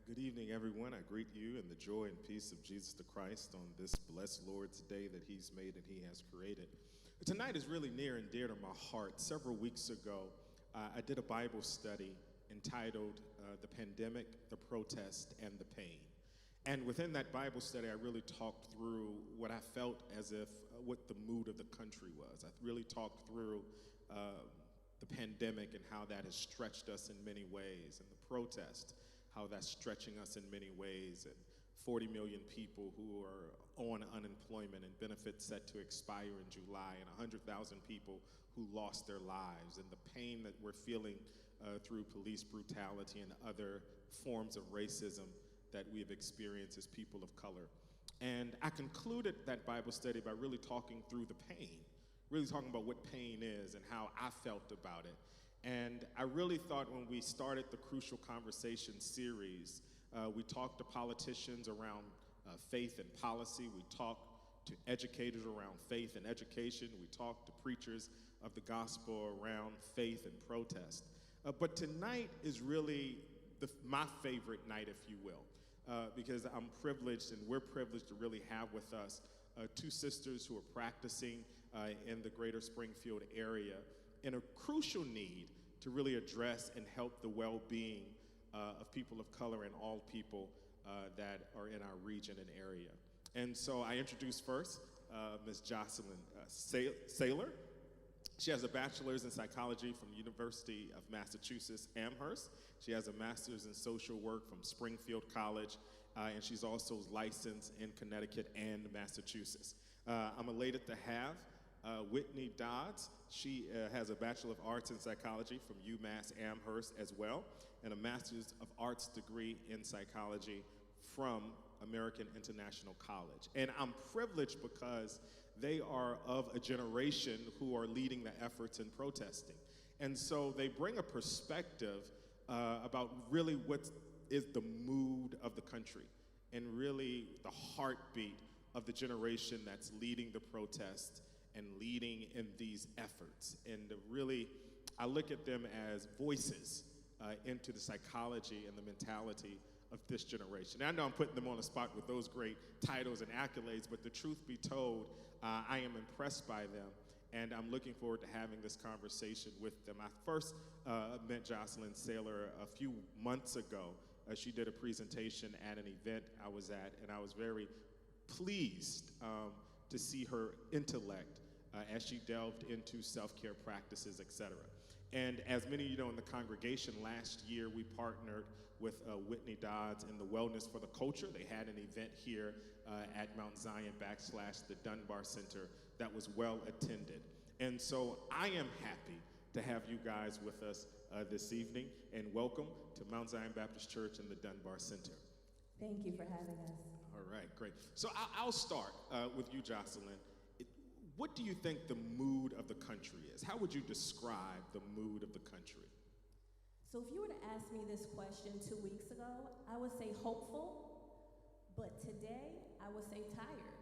Good evening, everyone. I greet you in the joy and peace of Jesus the Christ on this blessed Lord's Day that He's made and He has created. Tonight is really near and dear to my heart. Several weeks ago, I did a Bible study entitled The Pandemic, the Protest, and the Pain. And within that Bible study, I really talked through what I felt as if what the mood of the country was. I really talked through the pandemic and how that has stretched us in many ways, and the protest, how that's stretching us in many ways, and 40 million people who are on unemployment and benefits set to expire in July, and 100,000 people who lost their lives, and the pain that we're feeling through police brutality and other forms of racism that we've experienced as people of color. And I concluded that Bible study by really talking through the pain, really talking about what pain is and how I felt about it. And I really thought when we started the Crucial Conversation series, we talked to politicians around faith and policy. We talked to educators around faith and education. We talked to preachers of the gospel around faith and protest. But tonight is really my favorite night, if you will, because I'm privileged and we're privileged to really have with us two sisters who are practicing in the greater Springfield area in a crucial need to really address and help the well-being of people of color and all people that are in our region and area. And so I introduce first Ms. Jocelyn Saylor. She has a bachelor's in psychology from the University of Massachusetts, Amherst. She has a master's in social work from Springfield College, and she's also licensed in Connecticut and Massachusetts. I'm elated to have Whitney Dodds. She has a Bachelor of Arts in Psychology from UMass Amherst as well, and a Master's of Arts degree in Psychology from American International College. And I'm privileged because they are of a generation who are leading the efforts in protesting. And so they bring a perspective about really what is the mood of the country and really the heartbeat of the generation that's leading the protest and leading in these efforts. And really, I look at them as voices into the psychology and the mentality of this generation. And I know I'm putting them on the spot with those great titles and accolades, but the truth be told, I am impressed by them, and I'm looking forward to having this conversation with them. I first met Jocelyn Saylor a few months ago. She did a presentation at an event I was at, and I was very pleased to see her intellect as she delved into self-care practices, etc. And as many of you know in the congregation, last year we partnered with Whitney Dodds in the Wellness for the Culture. They had an event here at Mount Zion / the Dunbar Center that was well attended. And so I am happy to have you guys with us this evening, and welcome to Mount Zion Baptist Church in the Dunbar Center. Thank you for having us. All right, great. So I'll start with you, Jocelyn. What do you think the mood of the country is? How would you describe the mood of the country? So if you were to ask me this question 2 weeks ago, I would say hopeful, but today I would say tired.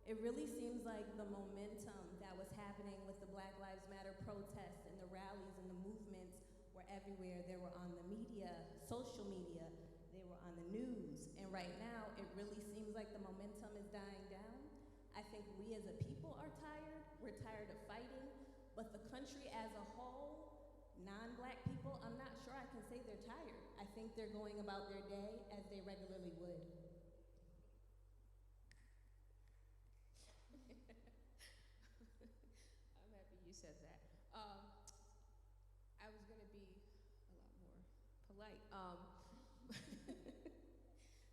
It really seems like the momentum that was happening with the Black Lives Matter protests and the rallies and the movements were everywhere. They were on the media, social media, they were on the news, and right now it really seems like the momentum is dying down. I think we as a people are tired. We're tired of fighting, but the country as a whole, non-Black people, I'm not sure I can say they're tired. I think they're going about their day as they regularly would. I'm happy you said that. I was going to be a lot more polite.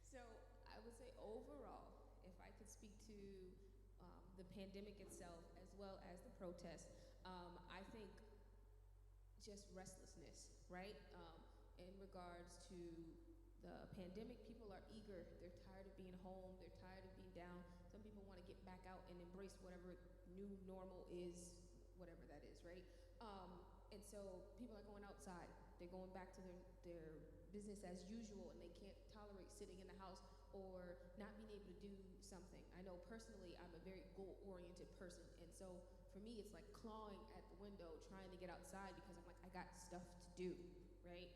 So I would say overall, if I could speak to the pandemic itself as well as the protest, I think just restlessness, right? In regards to the pandemic, people are eager. They're tired of being home. They're tired of being down. Some people want to get back out and embrace whatever new normal is, whatever that is, right? And so people are going outside. They're going back to their business as usual, and they can't tolerate sitting in the house or not being able to do something. I know personally I'm a very goal-oriented person, and so for me it's like clawing at the window trying to get outside because I'm like, I got stuff to do, right?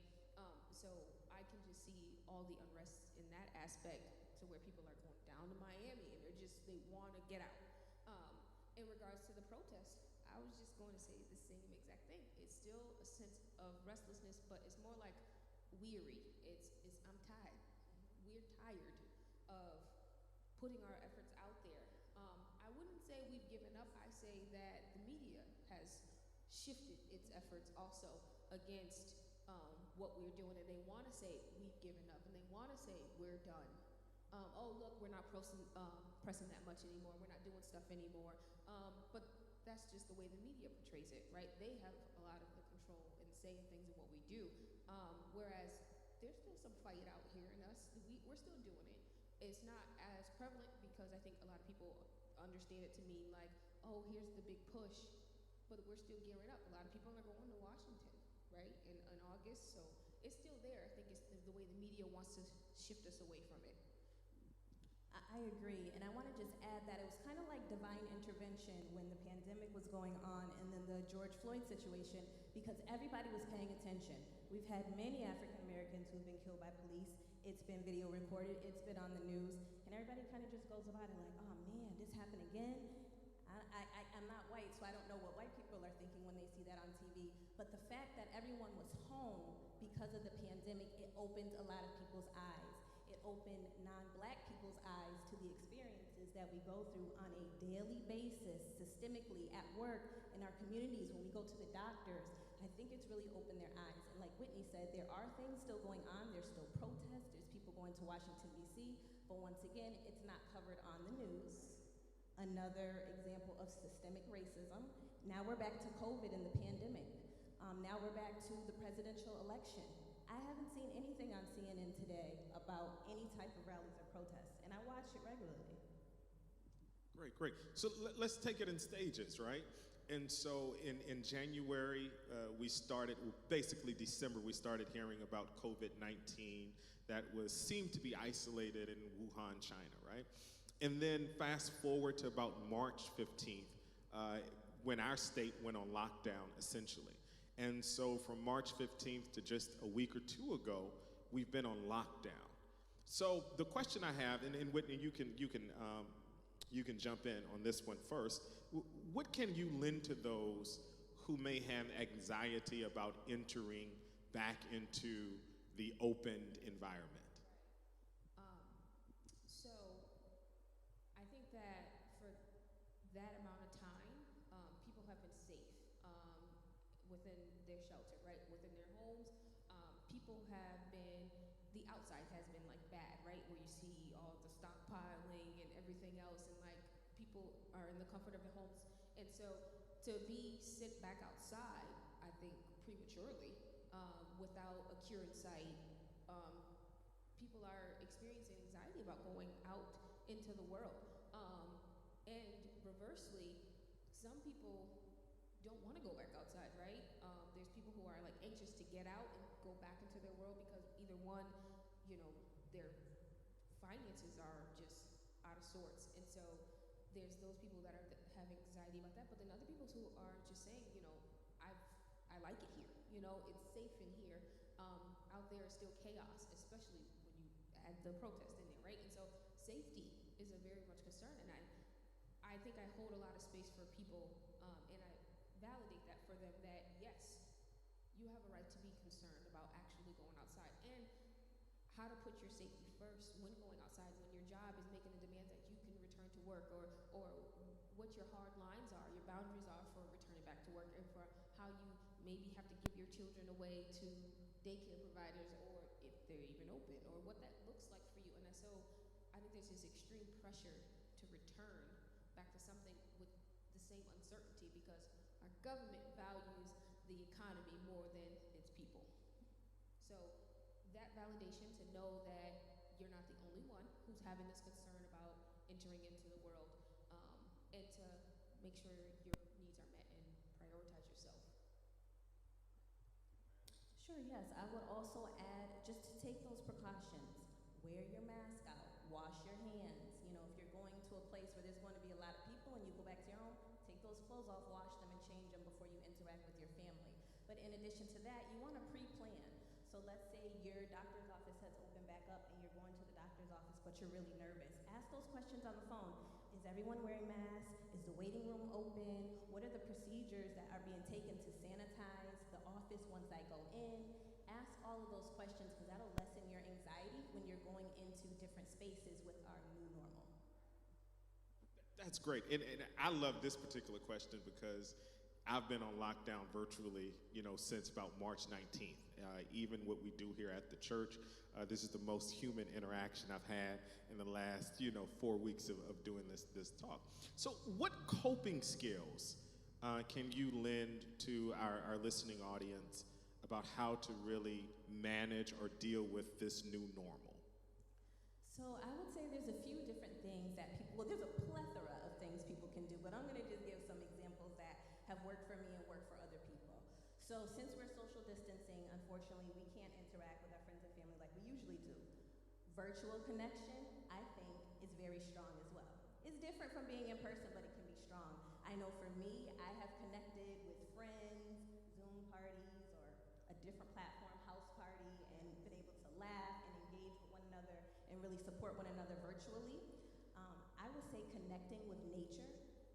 So I can just see all the unrest in that aspect to where people are going down to Miami and they want to get out. In regards to the protest, I was just going to say the same exact thing. It's still a sense of restlessness, but it's more like weary. It's I'm tired. We're tired of putting our efforts out there. I wouldn't say we've given up. I say that the media has shifted its efforts also against what we're doing, and they want to say we've given up, and they want to say we're done. Oh, look, we're not pressing that much anymore. We're not doing stuff anymore. But that's just the way the media portrays it, right? They have a lot of the control and say in things and what we do. Whereas there's still some fight out here in us. We're still doing it. It's not as prevalent because I think a lot of people understand it to mean like, oh, here's the big push, but we're still gearing up. A lot of people are going to Washington, right, in August. So it's still there. I think it's the way the media wants to shift us away from it. I agree, and I want to just add that it was kind of like divine intervention when the pandemic was going on and then the George Floyd situation, because everybody was paying attention. We've had many African Americans who've been killed by police. It's been video recorded, it's been on the news, and everybody kind of just goes about it like, oh man, this happened again? I'm not white, so I don't know what white people are thinking when they see that on TV, but the fact that everyone was home because of the pandemic, it opened a lot of people's eyes. It opened non-black people's eyes to the experiences that we go through on a daily basis, systemically, at work, in our communities, when we go to the doctors. I think it's really opened their eyes. And like Whitney said, there are things still going on. There's still protests. There's people going to Washington, D.C. But once again, it's not covered on the news. Another example of systemic racism. Now we're back to COVID and the pandemic. Now we're back to the presidential election. I haven't seen anything on CNN today about any type of rallies or protests, and I watch it regularly. Great. So let's take it in stages, right? And so in January, we started, basically December, we started hearing about COVID-19 that seemed to be isolated in Wuhan, China, right? And then fast forward to about March 15th, when our state went on lockdown, essentially. And so from March 15th to just a week or two ago, we've been on lockdown. So the question I have, and Whitney, you can jump in on this one first. What can you lend to those who may have anxiety about entering back into the opened environment? So I think that for that amount of time, people have been safe within their shelter, right? Within their homes. People have been, the outside has been like bad, right? Where you see all the stockpiling and everything else, and like people are in the comfort of their homes. And so to be sent back outside, I think prematurely, without a cure in sight, people are experiencing anxiety about going out into the world. And reversely, some people don't want to go back outside, right? There's people who are like anxious to get out and go back into their world because either one, their finances are just out of sorts. And so there's those people that have anxiety about that, but then other people who are just saying, I like it here. It's safe in here. Out there is still chaos, especially when you add the protest in there, right? And so safety is a very much concern, and I think I hold a lot of space for people, and I validate that for them, that yes, you have a right to be concerned about actually going outside, and how to put your safety first when going outside, when your job is making a demand that you can return to work, or what your hard lines are, your boundaries are for returning back to work, and for how you maybe have to give your children away to daycare providers, or if they're even open, or what that looks like for you. And so I think there's this extreme pressure to return back to something with the same uncertainty, because our government values the economy more than its people. So that validation to know that you're not the only one who's having this concern about entering into the world, and to make sure your needs are met and prioritize yourself. Sure, yes. I would also add just to take those precautions. Wear your mask out. Wash your hands. If you're going to a place where there's going to be a lot of people and you go back to your home, take those clothes off, wash them, and change them before you interact with your family. But in addition to that, you want to pre-plan. So So let's say your doctor's office has opened back up and you're going to the doctor's office, but you're really nervous. Ask those questions on the phone. Is everyone wearing masks? Is the waiting room open? What are the procedures that are being taken to sanitize the office once I go in? Ask all of those questions because that'll lessen your anxiety when you're going into different spaces with our new normal. That's great. And I love this particular question because I've been on lockdown virtually, since about March 19th. Even what we do here at the church, this is the most human interaction I've had in the last, 4 weeks of doing this talk. So what coping skills can you lend to our listening audience about how to really manage or deal with this new normal? So I would say there's a few different things that there's a plethora of things people can do, but I'm going to just give some examples that have worked for me and worked for other people. So since we're social distancing, unfortunately, we can't interact with our friends and family like we usually do. Virtual connection, I think, is very strong as well. It's different from being in person, but it can be strong. I know for me, I have connected with friends, Zoom parties, or a different platform, house party, and been able to laugh and engage with one another and really support one another virtually. I would say connecting with nature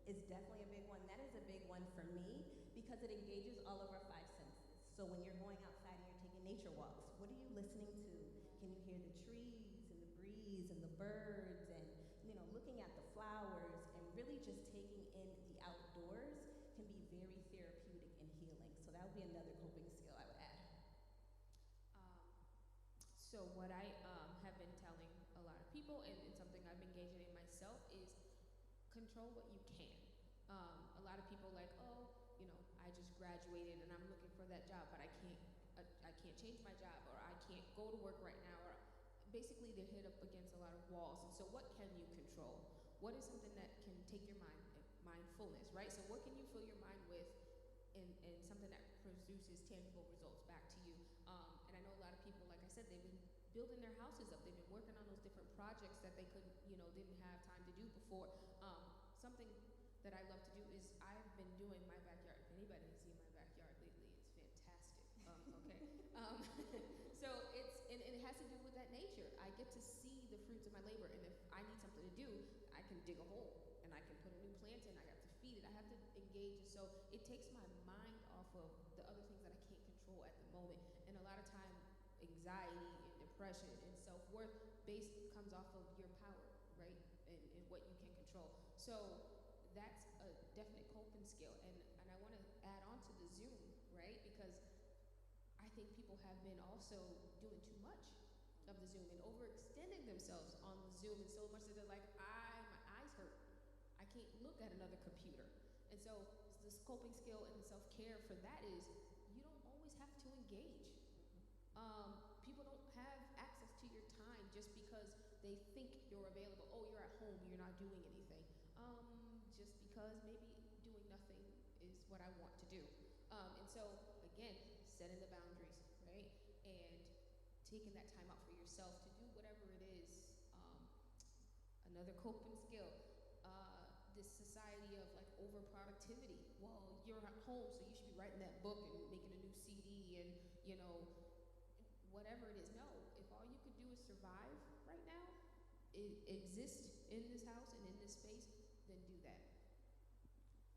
is definitely a big one. That is a big one for me because it engages all of our five senses. So when you're going outside and you're taking nature walks, what are you listening to? Can you hear the trees and the breeze and the birds and, looking at the flowers and really just taking in the outdoors can be very therapeutic and healing. So that would be another coping skill I would add. So what I have been telling a lot of people and something I've been engaging in myself is control what you can. A lot of people like, I just graduated and I'm looking for that job, but I can't change my job, or I can't go to work right now, or basically they're hit up against a lot of walls. And so what can you control? What is something that can take your mindfulness, right? So what can you fill your mind with and something that produces tangible results back to you? And I know a lot of people, like I said, they've been building their houses up. They've been working on those different projects that they couldn't, didn't have time to do before. Something that I love to do is I've been doing my backyard. If anybody has seen my backyard lately, it's fantastic. Okay. So it has to do with that nature. I get to see the fruits of my labor, and if I need something to do, I can dig a hole and I can put a new plant in. I have to feed it. I have to engage, and so it takes my mind off of the other things that I can't control at the moment. And a lot of time, anxiety and depression and self-worth comes off of your power, right, and what you can control. So that's a definite coping skill, and I want to add on to the Zoom, right, because I think people have been also doing too much of the Zoom and overextending themselves on the Zoom, and so much that they're like, my eyes hurt. I can't look at another computer. And so this coping skill and the self-care for that is you don't always have to engage. People don't have access to your time just because they think you're available. Oh, you're at home, you're not doing anything. Just because maybe doing nothing is what I want to do. And so, again, setting the boundaries, right? And taking that time out for yourself to do whatever it is. Another coping skill, this society of like overproductivity. Well, you're at home, so you should be writing that book and making a new CD and, whatever it is. No, if all you could do is survive right now, exist in this house and in this space, then do that.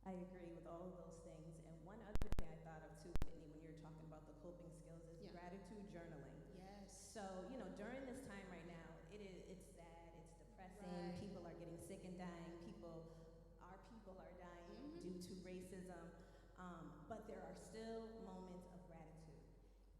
I agree with all of those things. And one other thing I thought of too, Whitney, when you were talking about the coping skills is gratitude journaling. Yes. So, during this time right now, it's sad, it's depressing, Right. people are getting sick and dying, our people are dying due to racism, but there are still moments of gratitude.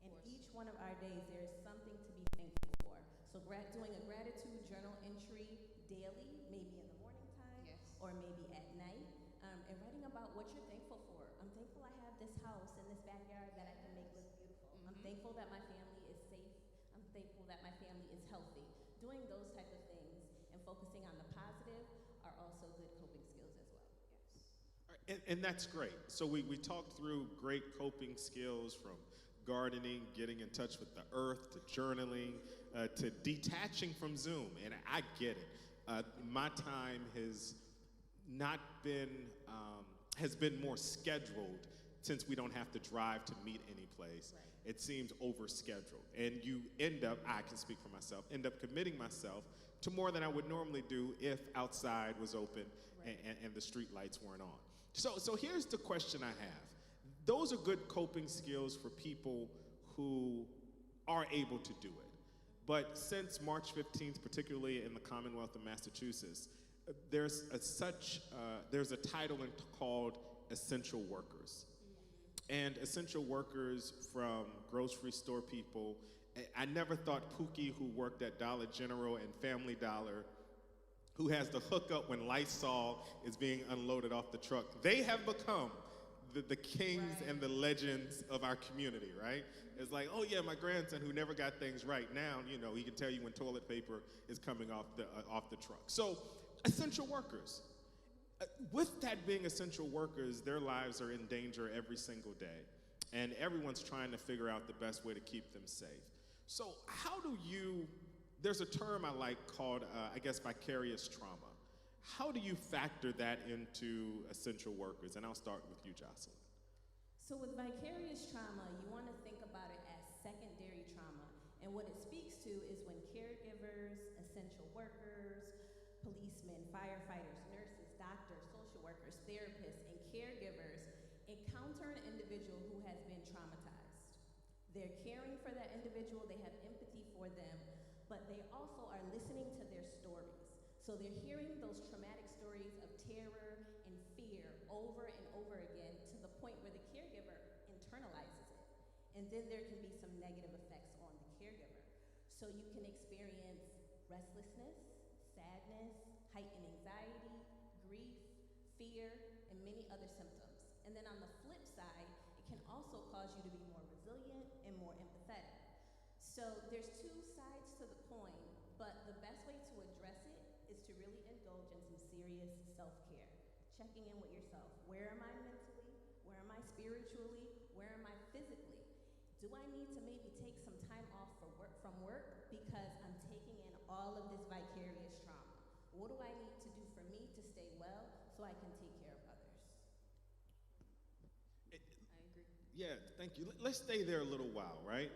In each one of our days, there is something to be thankful for. So doing a gratitude journal entry daily, maybe in the morning time, Yes. or maybe at night, and writing about what you're thankful for. I'm thankful I have this house and this backyard that I can make look beautiful. I'm thankful that my family is safe. I'm thankful that my family is healthy. Doing those type of things and focusing on the positive are also good coping skills as well. All right, and that's great. So we talked through great coping skills from gardening, getting in touch with the earth, to journaling, to detaching from Zoom. And I get it. My time has not been, has been more scheduled since we don't have to drive to meet any place, Right. it seems overscheduled. And you end up, I can speak for myself, end up committing myself to more than I would normally do if outside was open Right. and the street lights weren't on. So here's the question I have. Those are good coping skills for people who are able to do it. But since March 15th, particularly in the Commonwealth of Massachusetts, there's a title called essential workers. And essential workers, from grocery store people, I never thought Pookie, who worked at Dollar General and Family Dollar, who has the hookup when Lysol is being unloaded off the truck, they have become the kings Right. and the legends of our community, right? It's like, oh yeah, my grandson who never got things right, now, he can tell you when toilet paper is coming off the truck. So, essential workers. With that being essential workers, their lives are in danger every single day. And everyone's trying to figure out the best way to keep them safe. So there's a term I like called, vicarious trauma. How do you factor that into essential workers? And I'll start with you, Jocelyn. So with vicarious trauma, you want to think about it as secondary trauma. And what it speaks to is when caregivers, essential workers, policemen, firefighters, nurses, doctors, social workers, therapists, and caregivers encounter an individual who has been traumatized. They're caring for that individual, they have empathy for them, but they also are listening to their stories. So they're hearing those traumatic stories of terror and fear over and over again to the point where the caregiver internalizes it. And then there can be some negative effects on the caregiver. So you can experience restlessness, sadness, heightened anxiety, grief, fear, and many other symptoms. And then on the flip side, it can also cause you to be more resilient and more empathetic. So there's two sides to the coin, but the best way to address it is to really indulge in some serious self-care. Checking in with yourself. Where am I mentally? Where am I spiritually? Where am I physically? Do I need to maybe take some time off from work because I'm taking in all of this vicarious trauma? What do I need to do for me to stay well so I can take care of others? I agree. Yeah, thank you. Let's stay there a little while, right?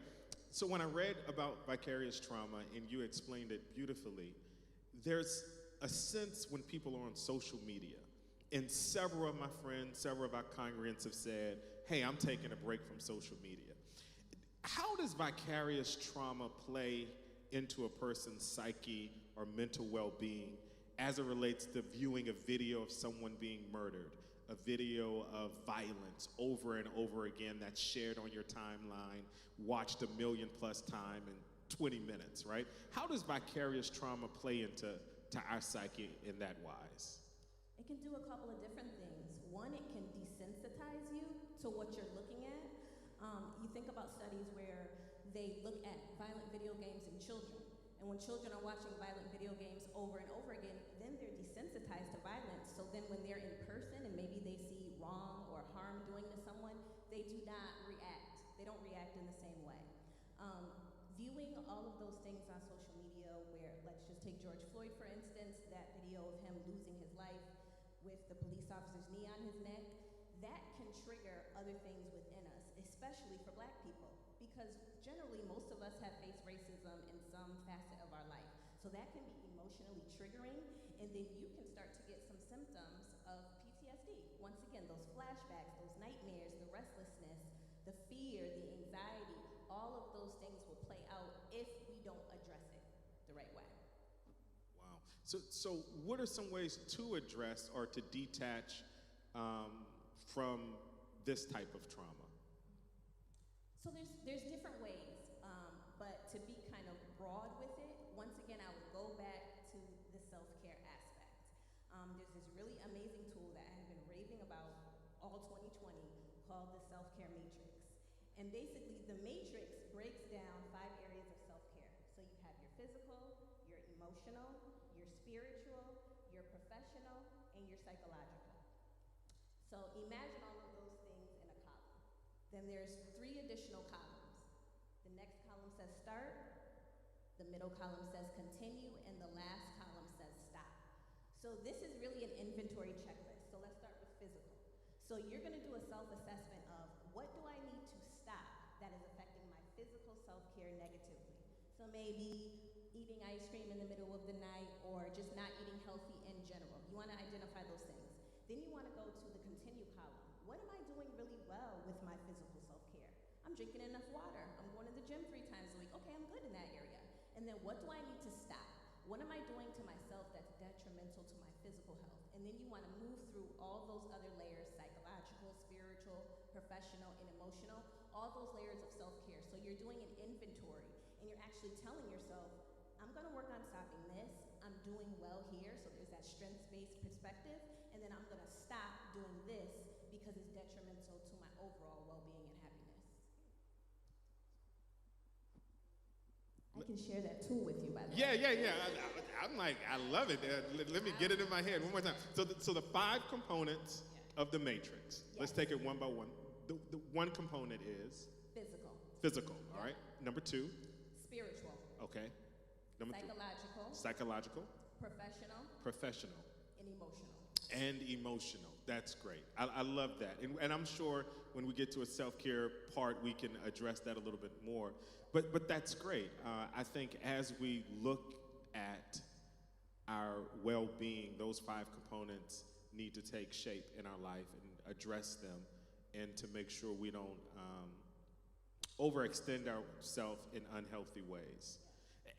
So when I read about vicarious trauma and you explained it beautifully, there's a sense when people are on social media, and several of my friends, several of our congregants have said, hey, I'm taking a break from social media. How does vicarious trauma play into a person's psyche or mental well-being as it relates to viewing a video of someone being murdered, a video of violence over and over again that's shared on your timeline, watched 1 million plus times in 20 minutes, right? How does vicarious trauma play into our psyche in that wise? It can do a couple of different things. One, it can desensitize you to what you're looking at. You think about studies where they look at violent video games in children. And when children are watching violent video games over and over again, then they're desensitized to violence. So then when they're in person and maybe they see wrong or harm doing to someone, they do not react. They don't react in the same way. Viewing all of those things on social media where, let's just take George Floyd, for instance, that video of him losing his life with the police officer's knee on his neck, that can trigger other things within us, especially for Black people, because generally most of us have faced racism in some facet of our life. So that can be emotionally triggering, and then you can start to get some symptoms of PTSD. Once again, those flashbacks, those nightmares, the restlessness, the fear, the anxiety, all of those things will play out if we don't address it the right way. Wow. So what are some ways to address or to detach from this type of trauma? So there's different ways, but to be kind of broad with it, once again, I would go back to the self-care aspect. There's this really amazing tool that I have been raving about all 2020 called the self-care matrix. And basically, the matrix breaks down 5 areas of self-care. So you have your physical, your emotional, your spiritual, your professional, and your psychological. So imagine all of those things in a column. Then there's 3 additional columns. The next column says start, the middle column says continue, and the last column says stop. So this is really an inventory checklist. So let's start with physical. So you're gonna do a self-assessment of self-care negatively. So maybe eating ice cream in the middle of the night or just not eating healthy in general. You want to identify those things. Then you want to go to the continue column. What am I doing really well with my physical self-care? I'm drinking enough water. I'm going to the gym 3 times a week. Okay, I'm good in that area. And then what do I need to stop? What am I doing to myself that's detrimental to my physical health? And then you want to move through all those other layers, psychological, spiritual, professional, and emotional, all those layers of self-care. So you're doing an inventory, and you're actually telling yourself, I'm going to work on stopping this. I'm doing well here, so there's that strengths-based perspective. And then I'm going to stop doing this because it's detrimental to my overall well-being and happiness. I can share that tool with you, by the way. Yeah. I'm like, I love it. Let me get it in my head one more time. So the 5 components of the matrix. Let's take it one by one. The one component is? Physical, all right. Number 2? Spiritual. Okay. Number 3? Psychological. Professional. And emotional. That's great. I love that. And I'm sure when we get to a self-care part, we can address that a little bit more. But that's great. I think as we look at our well-being, those 5 components need to take shape in our life and address them, and to make sure we don't overextend ourselves in unhealthy ways.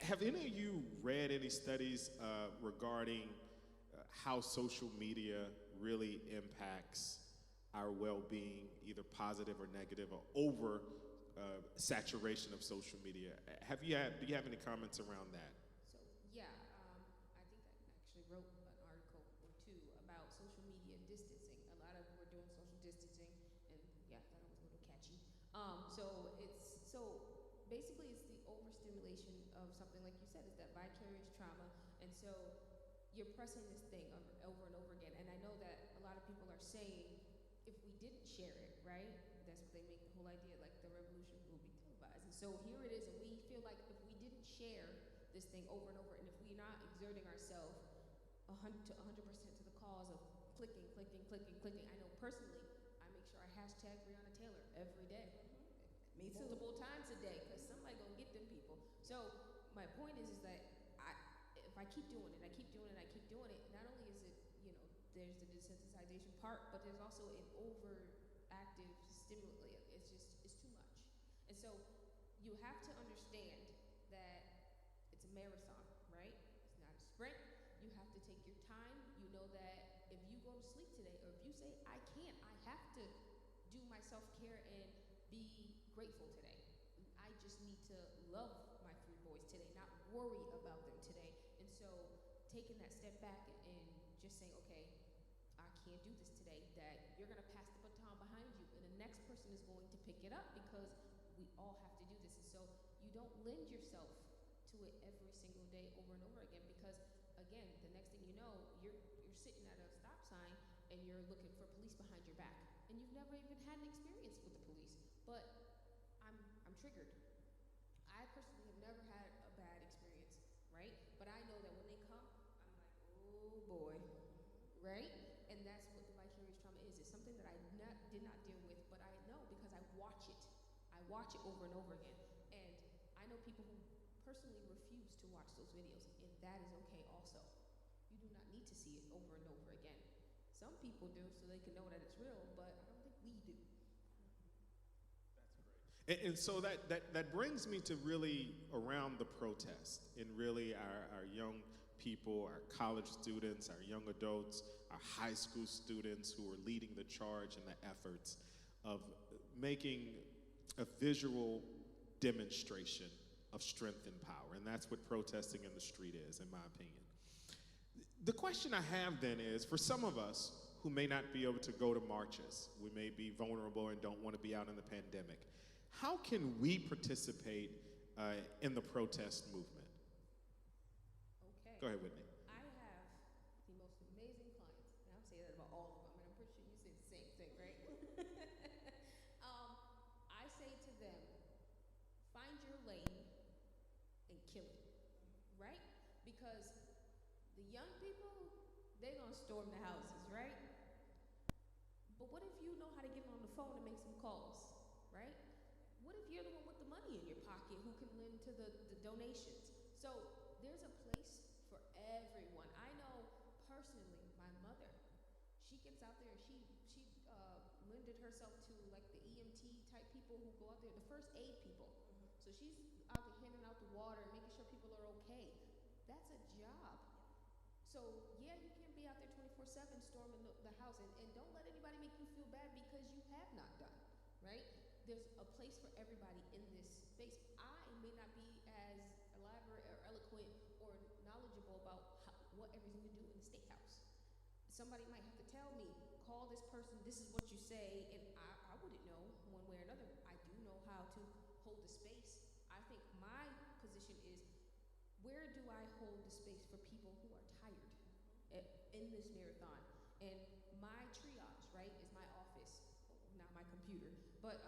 Have any of you read any studies regarding how social media really impacts our well-being, either positive or negative, or over saturation of social media? Do you have any comments around that? So yeah, I think I actually wrote an article or 2 about social media and distancing. A lot of we're doing social distancing, and yeah, that was a little catchy. So basically it's the overstimulation of something like you said, is that vicarious trauma, and so you're pressing this thing over and over again. And I know that a lot of people are saying, if we didn't share it, right? That's what they make the whole idea, like the revolution will be televised. And so here it is, and we feel like if we didn't share this thing over and over, and if we're not exerting ourselves 100% to the cause of clicking. I know personally, I make sure I hashtag Breonna Taylor every day. Me too. Multiple times a day, because somebody gonna get them people. So my point is that if I keep doing it, not only is it, there's the desensitization part, but there's also an overactive stimulator. It's too much. And so you have to understand that it's a marathon, right? It's not a sprint. You have to take your time. You know that if you go to sleep today, or if you say, I can't, I have to do my self-care and be grateful today. I just need to love my 3 boys today, not worry about them today. And so taking that step back and just saying, okay, I can't do this today, that you're going to pass the baton behind you, and the next person is going to pick it up, because we all have to do this. And so you don't lend yourself to it every single day over and over again, because again, the next thing you know, you're sitting at a stop sign and you're looking for police behind your back, and you've never even had an experience with the police. But I'm triggered. I personally have never had a bad experience, right? But I know that when they come, I'm like, oh boy, right? And that's what the vicarious trauma is. It's something that I did not deal with, but I know because I watch it. I watch it over and over again. And I know people who personally refuse to watch those videos, and that is okay also. You do not need to see it over and over again. Some people do so they can know that it's real, but I don't think we do. And so that brings me to really around the protest, and really our young people, our college students, our young adults, our high school students who are leading the charge in the efforts of making a visual demonstration of strength and power. And that's what protesting in the street is, in my opinion. The question I have then is, for some of us who may not be able to go to marches, we may be vulnerable and don't want to be out in the pandemic, how can we participate in the protest movement? Okay. Go ahead, Whitney. I have the most amazing clients, and I'll say that about all of them, and I'm pretty sure you say the same thing, right? I say to them, find your lane and kill it, right? Because the young people, they're gonna storm the houses, right? But what if you know how to get on the phone and make some calls, right? What if you're the one with the money in your pocket who who can lend to the donations. So there's a place for everyone. I know personally, my mother, she gets out there, she lended herself to like the EMT type people who go out there, the first aid people. So she's out there handing out the water, making sure people are okay. That's a job. So yeah, you can't be out there 24/7 storming the house, and don't let anybody make you feel bad because you have not done, right? There's a place for everybody in this space. I may not be as elaborate or eloquent or knowledgeable about what everything to do in the state house. Somebody might have to tell me, call this person, this is what you say, and I wouldn't know one way or another. I do know how to hold the space. I think my position is, where do I hold the space for people who are tired in this marathon? And my triage, right, is my office, not my computer, but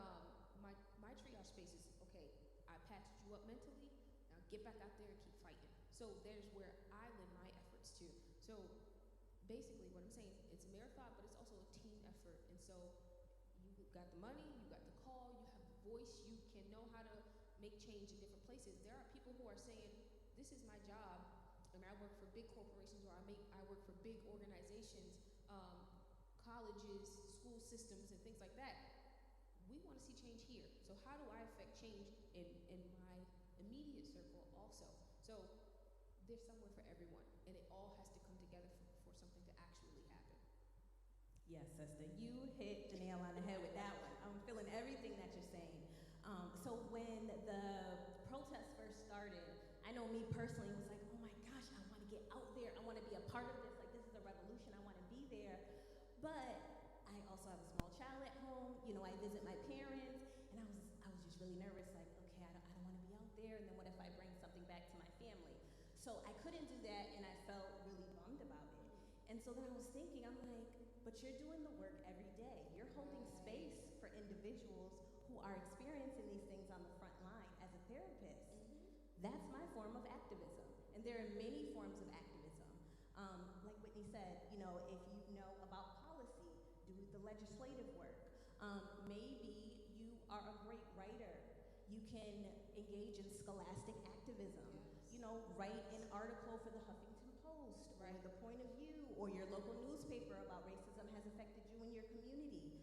my triage space is, okay, I patched you up mentally, now get back out there and keep fighting. So there's where I lend my efforts to. So basically what I'm saying, it's a marathon, but it's also a team effort. And so you got the money, you got the call, you have the voice, you can know how to make change in different places. There are people who are saying, this is my job, and I work for big corporations, or I work for big organizations, colleges, school systems, and things like that. We want to see change here. So how do I affect change in my immediate circle also? So there's somewhere for everyone, and it all has to come together for something to actually happen. Yes, sister, you hit the nail on the head with that one. I'm feeling everything that you're saying. So when the protest first started, I know me personally was like, oh my gosh, I want to get out there. I want to be a part of this. Like, this is a revolution. I want to be there. But I also have a small child at home. You know, I visit my parents, and I was just really nervous. Like, okay, I don't want to be out there. And then what if I bring something back to my family? So I couldn't do that, and I felt really bummed about it. And so then I was thinking, I'm like, but you're doing the work every day. You're holding space for individuals who are experiencing these things on the front line as a therapist. That's my form of activism. And there are many forms of activism. Like Whitney said, you know, if you know about policy, do the legislative work. Maybe you are a great writer. You can engage in scholastic activism. You know, write an article for the Huffington Post, or the Point of View, or your local newspaper about racism has affected you in your community.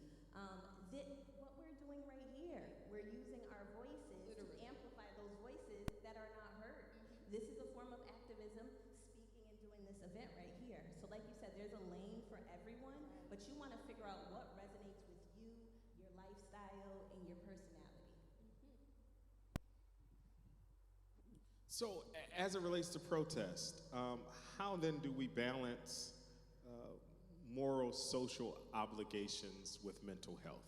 What we're doing right here, we're using our voices to amplify those voices that are not heard. This is a form of activism, speaking and doing this event right here. So like you said, there's a lane for everyone, but you want to figure out what resonates with you, your lifestyle, and your personality. So, as it relates to protest, how then do we balance moral, social obligations with mental health?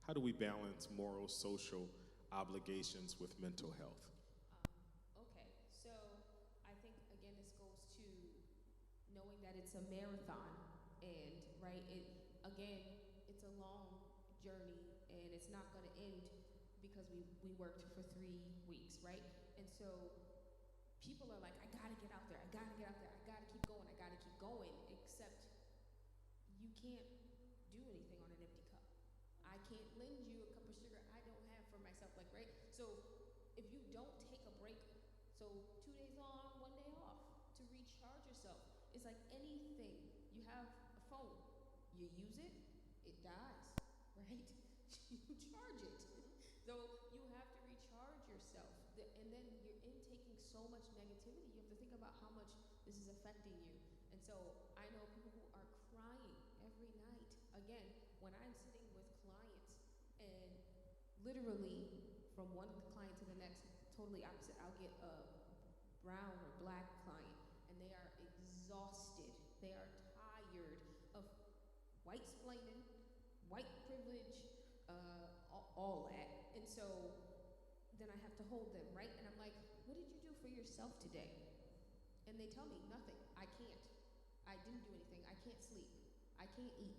How do we balance moral, social obligations with mental health? Okay, so I think, again, this goes to knowing that it's a marathon, and, right, it's a long journey, and it's not going to end because we worked for 3 weeks, right? And so people are like, I gotta get out there, I gotta get out there, I gotta keep going, except you can't do anything on an empty cup. I can't lend you a cup of sugar I don't have for myself, like, right? So if you don't take a break, so 2 days on, 1 day off, to recharge yourself, it's like anything. You have a phone, you use it, it dies, right? You charge it. So you have to recharge yourself, and then you're intaking so much negativity. You have to think about how much this is affecting you. And so I know people who are crying every night. Again, when I'm sitting with clients, and literally from one client to the next, totally opposite, I'll get a brown or black client, and they are exhausted. They are tired of white-splaining, white privilege, all that. And so then I have to hold them, right? And I'm like, what did you do for yourself today? And they tell me, nothing. I can't. I didn't do anything. I can't sleep. I can't eat.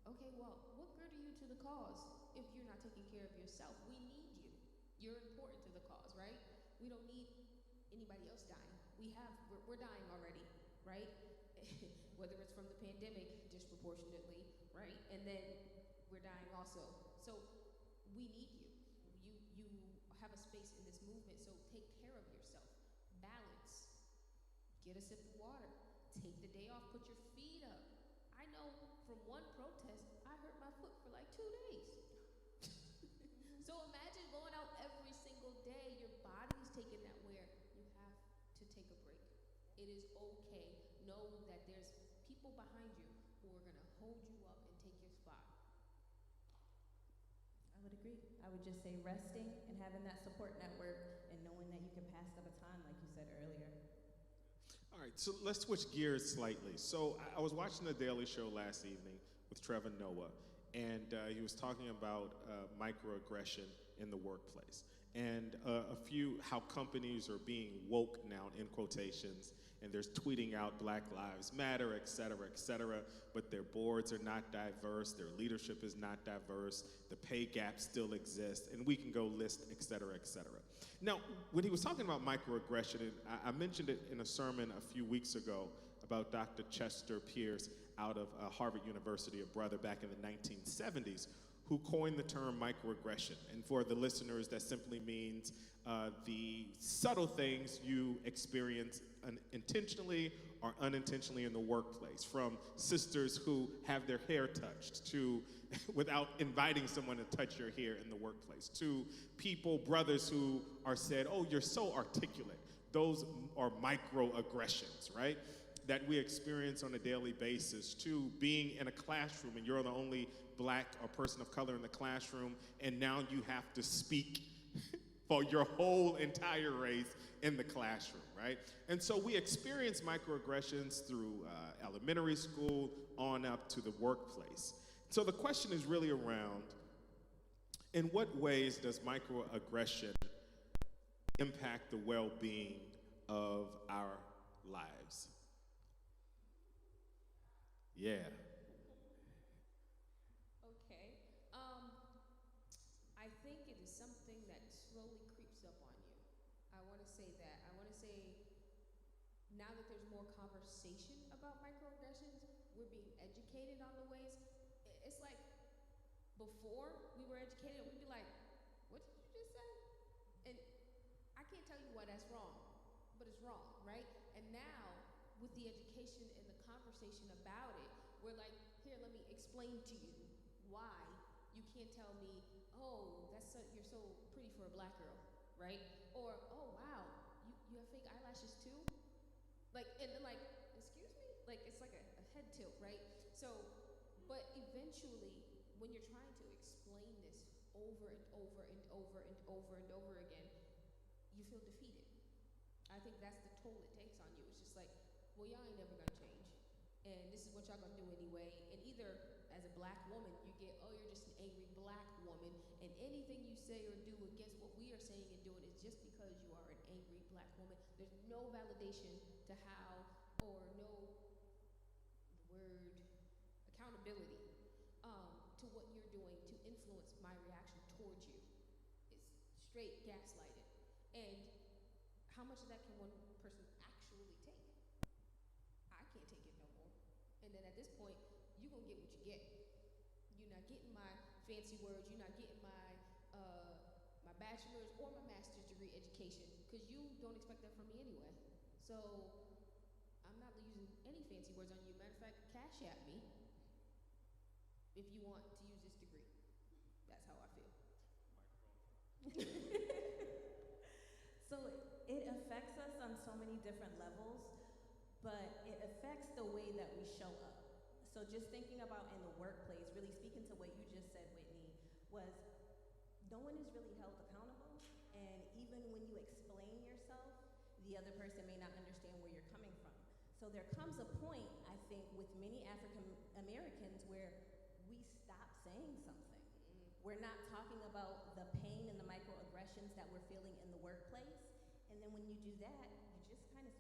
Okay, well, what good are you to the cause if you're not taking care of yourself? We need you. You're important to the cause, right? We don't need anybody else dying. We're dying already, right? Whether it's from the pandemic, disproportionately, right? And then we're dying also. So we need you. You have a space in this movement. So take care of yourself. Balance. Get a sip of water. Take the day off. Put your feet up. I know from one protest, I hurt my foot for like 2 days. So imagine going out every single day. Your body's taking that wear. You have to take a break. It is okay. Know that there's people behind you who are going to hold you up and take your spot. I would agree. I would just say resting and having that support network and knowing that you can pass the baton, like you said earlier. All right, so let's switch gears slightly. So I was watching The Daily Show last evening with Trevor Noah, and he was talking about microaggression in the workplace and how companies are being woke now, in quotations, and there's tweeting out Black Lives Matter, et cetera, but their boards are not diverse, their leadership is not diverse, the pay gap still exists, and we can go list, et cetera, et cetera. Now, when he was talking about microaggression, and I mentioned it in a sermon a few weeks ago about Dr. Chester Pierce out of Harvard University, a brother back in the 1970s, who coined the term microaggression. And for the listeners, that simply means the subtle things you experience intentionally or unintentionally in the workplace, from sisters who have their hair touched to without inviting someone to touch your hair in the workplace, to people, brothers who are said, oh, you're so articulate. Those are microaggressions, right? That we experience on a daily basis, to being in a classroom and you're the only Black or person of color in the classroom, and now you have to speak for your whole entire race in the classroom, right? And so we experience microaggressions through elementary school on up to the workplace. So the question is really around, in what ways does microaggression impact the well-being of our lives? Yeah. Okay. I think it is something that slowly creeps up on you. I want to say that. I want to say now that there's more conversation about microaggressions, we're being educated on the ways. It's like before we were educated, we'd be like, what did you just say? And I can't tell you why that's wrong, but it's wrong, right? And now with the education and the conversation about it, we're like, here, let me explain to you why you can't tell me, oh, you're so pretty for a Black girl, right? Or, oh, wow, you have fake eyelashes too? Like, and then like, excuse me? Like, it's like a head tilt, right? So, but eventually, when you're trying to explain this over and over and over and over and over again, you feel defeated. I think that's the toll it takes on you. It's just like, well, y'all ain't never gonna change. And this is what y'all gonna do anyway. And either as a Black woman, you get, oh, you're just an angry Black woman, and anything you say or do against what we are saying and doing is just because you are an angry Black woman. There's no validation to how, or no word, accountability to what you're doing to influence my reaction towards you. It's straight gaslighting. And how much of that can one person actually take? I can't take it no more. And then at this point, you're gonna get what you get. You're not getting my fancy words. You're not getting my my bachelor's or my master's degree education, because you don't expect that from me anyway. So I'm not using any fancy words on you. Matter of fact, cash at me if you want to use this degree. That's how I feel. So it affects us on so many different levels, but it affects the way that we show up. So just thinking about in the workplace, really speaking to what you just said, Whitney, was no one is really held accountable. And even when you explain yourself, the other person may not understand where you're coming from. So there comes a point, I think, with many African Americans where we stop saying something. We're not talking about the pain and the microaggressions that we're feeling in the workplace. And then when you do that, you just kind of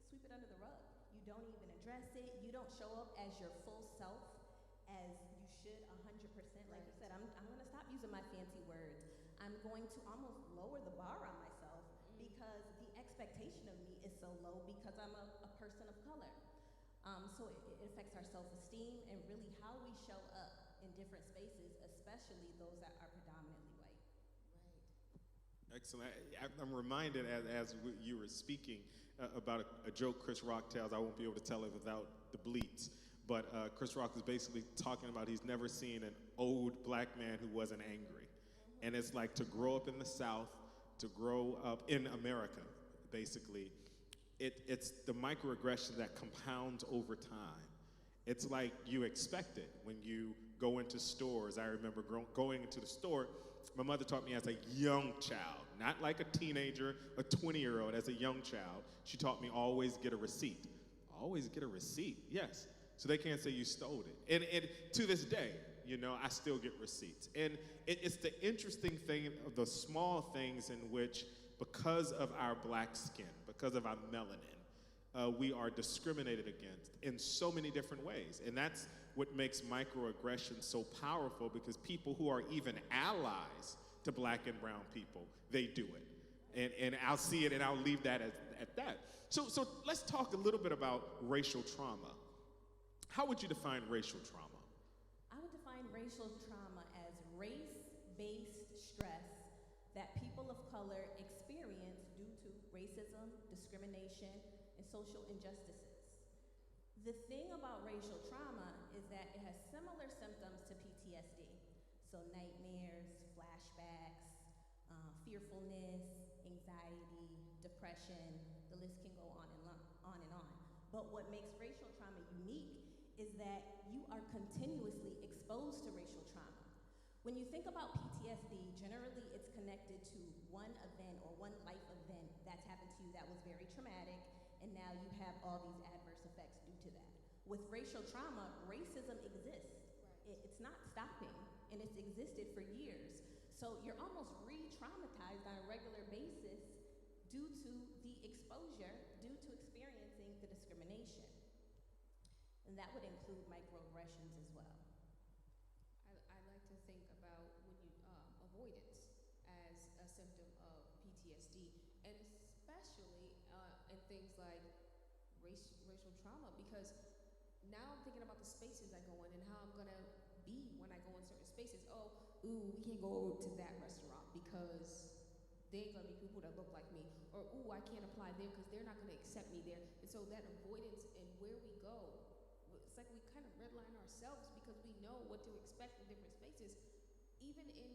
sweep it under the rug. You don't even address it. You don't show up as your full self as you should 100%. Like you said, I'm going to stop using my fancy words. I'm going to almost lower the bar on myself because the expectation of me is so low because I'm a person of color. So it affects our self-esteem and really how we show up in different spaces, especially those that are predominantly white. Right. Excellent. I'm reminded as you were speaking about a joke Chris Rock tells. I won't be able to tell it without the bleeps. But Chris Rock is basically talking about he's never seen an old black man who wasn't angry. And it's like to grow up in the South, to grow up in America, basically. It's the microaggression that compounds over time. It's like you expect it when you go into stores. I remember going into the store. My mother taught me as a young child, not like a teenager, a 20-year-old, as a young child. She taught me always get a receipt. Always get a receipt, yes. So they can't say you stole it. And to this day, you know, I still get receipts. And it's the interesting thing of the small things in which, because of our black skin, because of our melanin, we are discriminated against in so many different ways. And that's what makes microaggressions so powerful, because people who are even allies to black and brown people, they do it. And I'll see it and I'll leave that at that. So let's talk a little bit about racial trauma. How would you define racial trauma? I would define racial trauma as race-based stress that people of color experience due to racism, discrimination, and social injustices. The thing about racial trauma is that it has similar symptoms to PTSD. So nightmares, flashbacks, fearfulness, anxiety, depression, the list can go on and on and on. But what makes racial trauma unique is that you are continuously exposed to racial trauma. When you think about PTSD, generally it's connected to one event or one life event that's happened to you that was very traumatic, and now you have all these adverse effects due to that. With racial trauma, racism exists. Right. It's not stopping, and it's existed for years. So you're almost re-traumatized on a regular basis due to the exposure, due to experiencing the discrimination. And that would include microaggressions as well. I like to think about when you avoidance as a symptom of PTSD, and especially in things like racial trauma, because now I'm thinking about the spaces I go in and how I'm gonna be when I go in certain spaces. Oh, ooh, we can't go to that restaurant because they ain't gonna be people that look like me, or ooh, I can't apply there because they're not gonna accept me there. And so that avoidance and where we go, it's like we kind of redline ourselves because we know what to expect in different spaces, even in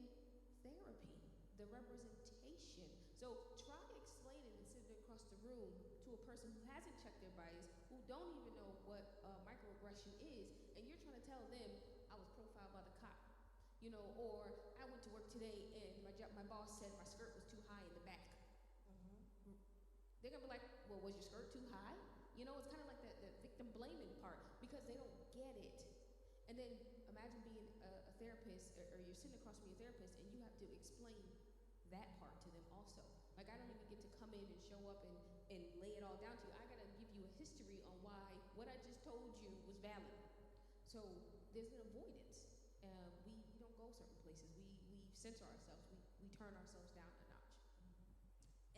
therapy, the representation. So try explaining and sitting across the room to a person who hasn't checked their bias, who don't even know what microaggression is, and you're trying to tell them, I was profiled by the cop, you know, or I went to work today and my boss said my skirt was too high in the back. Mm-hmm. They're gonna be like, well, was your skirt too high? You know, it's kind of like the victim blaming part, because they don't get it. And then imagine being a therapist, or you're sitting across from your therapist, and you have to explain that part to them also. Like, I don't even get to come in and show up and lay it all down to you. I gotta give you a history on why what I just told you was valid. So there's an avoidance. We don't go certain places. We censor ourselves. We turn ourselves down a notch.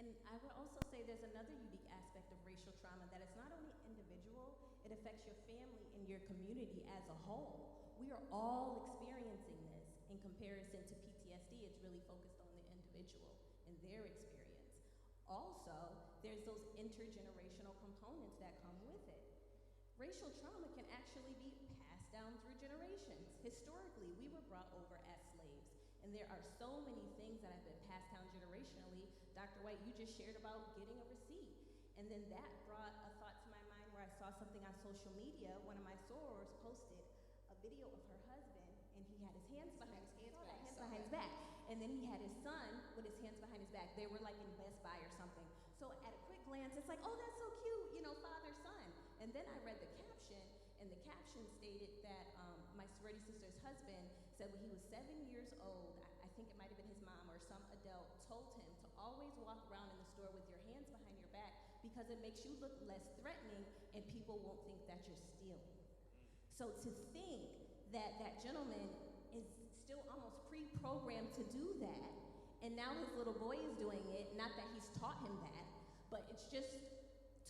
And I would also say there's another unique aspect of racial trauma, that it's not only individual, it affects your family and your community as a whole. We are all experiencing this. In comparison to PTSD, it's really focused on the individual and their experience. Also, there's those intergenerational components that come with it. Racial trauma can actually be passed down through generations. Historically, we were brought over as slaves, and there are so many things that have been passed down generationally. Dr. White, you just shared about getting a receipt, and then that brought a thought to my mind where I saw something on social media. One of my sorors posted a video of her husband, and he had his hands behind his back, and then he had his son with his hands behind his back. They were like in Best Buy or something. So at a quick glance, it's like, oh, that's so cute, you know, father, son. And then I read the caption, and the caption stated that my sorority sister's husband said when he was 7 years old, I think it might have been his mom or some adult, told him to always walk around in the store with your hands behind your back because it makes you look less threatening and people won't think that you're stealing. So to think that that gentleman is still almost pre-programmed to do that, and now his little boy is doing it, not that he's taught him that, but it's just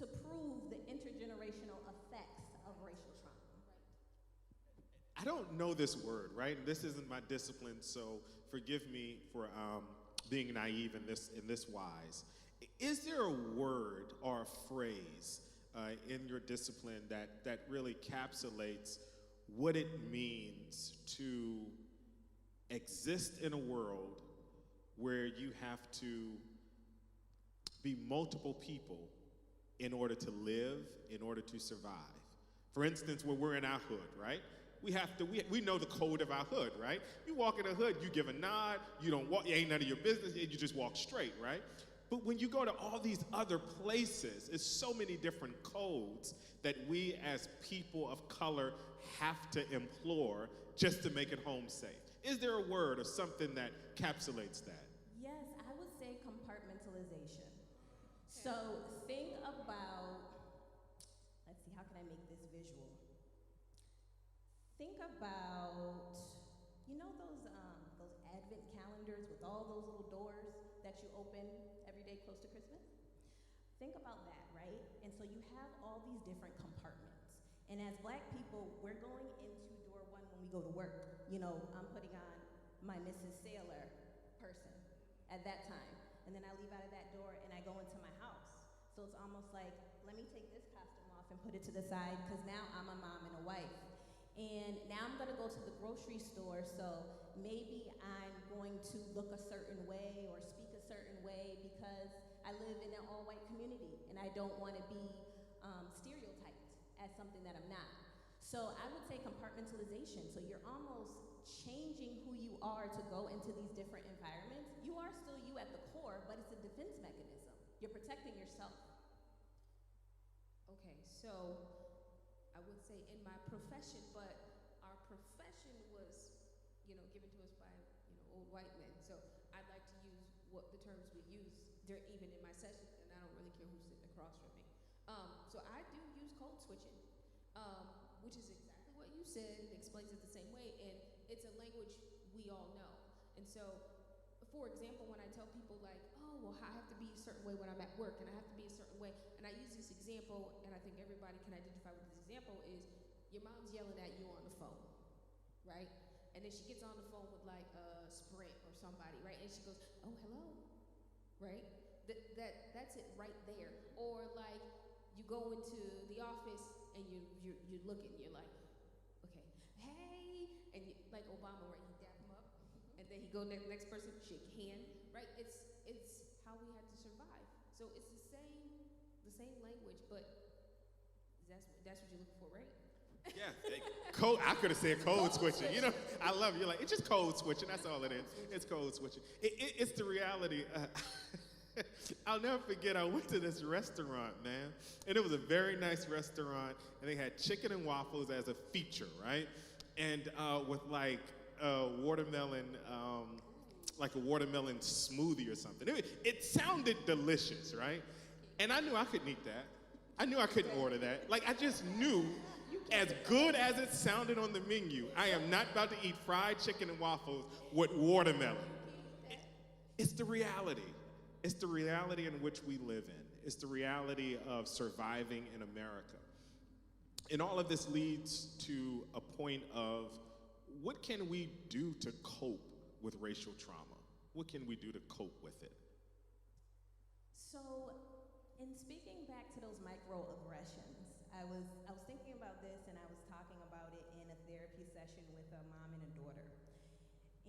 to prove the intergenerational effects of racial trauma. I don't know this word, right? This isn't my discipline, so forgive me for being naive in this wise. Is there a word or a phrase in your discipline that really encapsulates what it means to exist in a world where you have to be multiple people in order to live, in order to survive? For instance, when we're in our hood, right? We know the code of our hood, right? You walk in the hood, you give a nod, you don't walk, it ain't none of your business, you just walk straight, right? But when you go to all these other places, it's so many different codes that we as people of color have to implore just to make it home safe. Is there a word or something that encapsulates that? Yes, I would say compartmentalization. So think about, let's see, how can I make this visual? Think about, you know those advent calendars with all those little doors that you open every day close to Christmas? Think about that, right? And so you have all these different compartments. And as Black people, we're going into door one when we go to work. You know, I'm putting on my Mrs. Sailor person at that time. And then I leave out of that door and I go into my house. So it's almost like, let me take this costume off and put it to the side because now I'm a mom and a wife. And now I'm gonna go to the grocery store, so maybe I'm going to look a certain way or speak a certain way because I live in an all-white community and I don't wanna be stereotyped as something that I'm not. So I would say compartmentalization. So you're almost changing who you are to go into these different environments. You are still you at the core, but it's a defense mechanism. You're protecting yourself. Okay, so I would say in my profession, but our profession was, given to us by, old white men. So I'd like to use what the terms we use even in my sessions, and I don't really care who's sitting across from me. So I do use code switching, which is exactly what you said. It explains it the same way, and it's a language we all know. And so, for example, when I tell people like, oh, well, I have to be a certain way when I'm at work, and I have to be a certain way, and I use this example, and I think everybody can identify with this example, is your mom's yelling at you on the phone, right? And then she gets on the phone with like Sprint or somebody, right? And she goes, oh, hello, right? That's it right there. Or like you go into the office and you're looking, you're like, okay, hey, and like Obama, right? He dap him up, and then he go next person, shake hand, right? It's how we had to survive. So it's the same language, but that's what you're looking for, right? Yeah, I could have said code switching. I love you. Like, it's just code switching. That's all it is. It's code switching. It's the reality. I'll never forget, I went to this restaurant, man, and it was a very nice restaurant, and they had chicken and waffles as a feature, right? And with like watermelon, like a watermelon smoothie or something. It sounded delicious, right? And I knew I couldn't eat that. I knew I couldn't order that. Like, I just knew, as good as it sounded on the menu, I am not about to eat fried chicken and waffles with watermelon. It's the reality. It's the reality in which we live in. It's the reality of surviving in America. And all of this leads to a point of, what can we do to cope with racial trauma? What can we do to cope with it? So, in speaking back to those microaggressions, I was thinking about this, and I was talking about it in a therapy session with a mom and a daughter.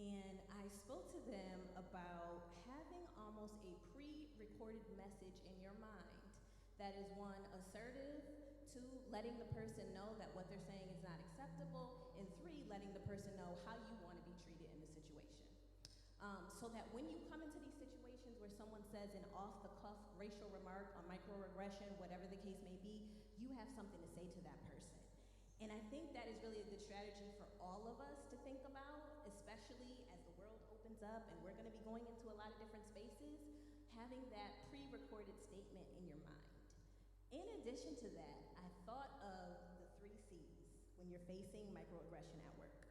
And I spoke to them about having almost a pre-recorded message in your mind that is, one, assertive, two, letting the person know that what they're saying is not acceptable, and three, letting the person know how you want to be treated in the situation. So that when you come into these situations where someone says an off-the-cuff racial remark, a microaggression, whatever the case may be, you have something to say to that person. And I think that is really a good strategy for all of us to think about, especially as the world opens up and we're going to be going into a lot of different spaces, having that pre-recorded statement in your mind. In addition to that, I thought of the 3 C's when you're facing microaggression at work.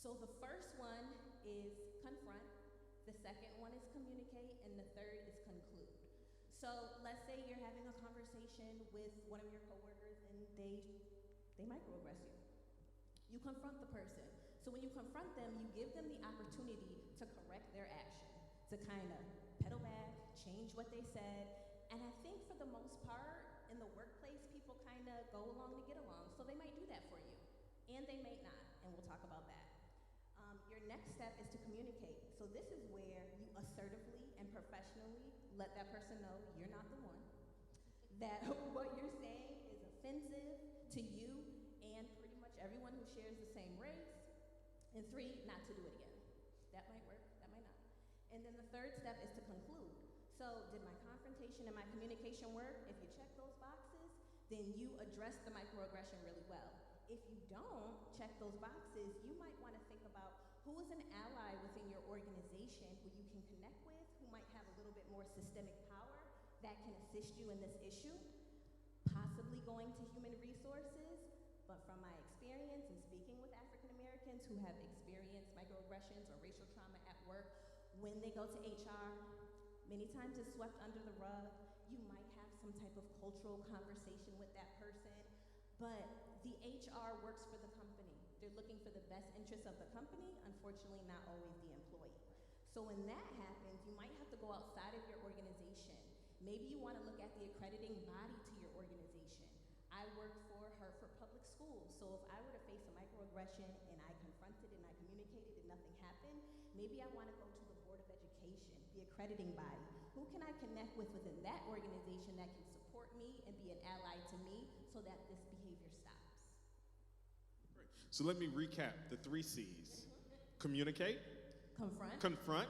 So the first one is confront, the second one is communicate, and the third is conclude. So let's say you're having a conversation with one of your coworkers and they microaggress you. You confront the person. So when you confront them, you give them the opportunity to correct their action, to to kind of pedal back, change what they said. And I think for the most part, in the workplace, people kind of go along to get along. So they might do that for you, and they may not, and we'll talk about that. Your next step is to communicate. So this is where you assertively and professionally let that person know you're not the one, that what you're saying is offensive to you and pretty much everyone who shares the same race. And 3, not to do it again. That might work, that might not. And then the third step is to conclude. So did my confrontation and my communication work? If you check those boxes, then you address the microaggression really well. If you don't check those boxes, you might want to think about who is an ally within your organization who you can connect with, who might have a little bit more systemic power that can assist you in this issue, possibly going to human resources. But from my experience in speaking with African Americans who have experienced microaggressions or racial trauma at work, when they go to HR, many times it's swept under the rug. You might have some type of cultural conversation with that person, but the HR works for the company. They're looking for the best interests of the company, unfortunately not always the employee. So when that happens, you might have to go outside of your organization. Maybe you want to look at the accrediting body to your organization. I work for Hereford Public Schools, so if I were to face a microaggression and I confronted and I communicated and nothing happened, maybe I want to go to the Board of Education, the accrediting body. Who can I connect with within that organization that can support me and be an ally to me so that this behavior stops? Great. So let me recap the 3 C's. Communicate, confront,